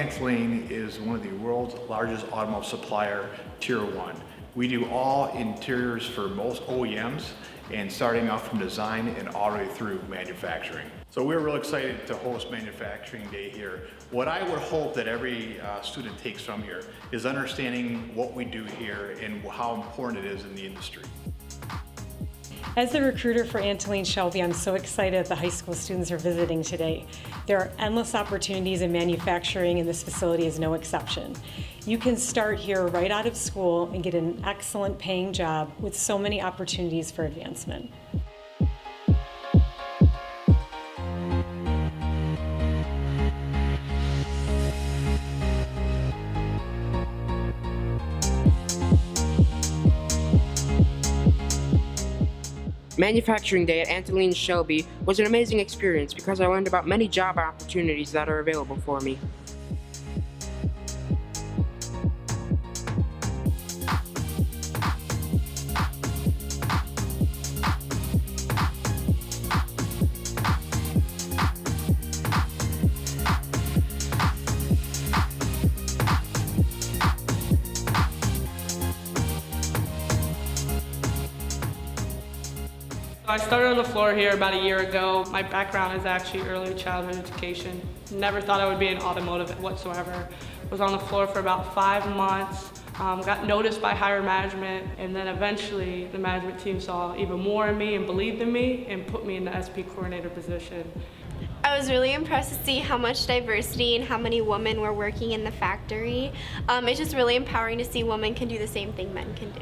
Antolin is one of the world's largest automotive supplier, Tier 1. We do all interiors for most OEMs, and starting off from design and all the way through manufacturing. So we're real excited to host Manufacturing Day here. What I would hope that every student takes from here is understanding what we do here and how important it is in the industry. As the recruiter for Antolin Shelby, I'm so excited the high school students are visiting today. There are endless opportunities in manufacturing, and this facility is no exception. You can start here right out of school and get an excellent paying job with so many opportunities for advancement. Manufacturing Day at Antolin Shelby was an amazing experience because I learned about many job opportunities that are available for me. I started on the floor here about a year ago. My background is actually early childhood education. Never thought I would be in automotive whatsoever. Was on the floor for about 5 months, got noticed by higher management, and then eventually the management team saw even more in me and believed in me and put me in the SP coordinator position. I was really impressed to see how much diversity and how many women were working in the factory. It's just really empowering to see women can do the same thing men can do.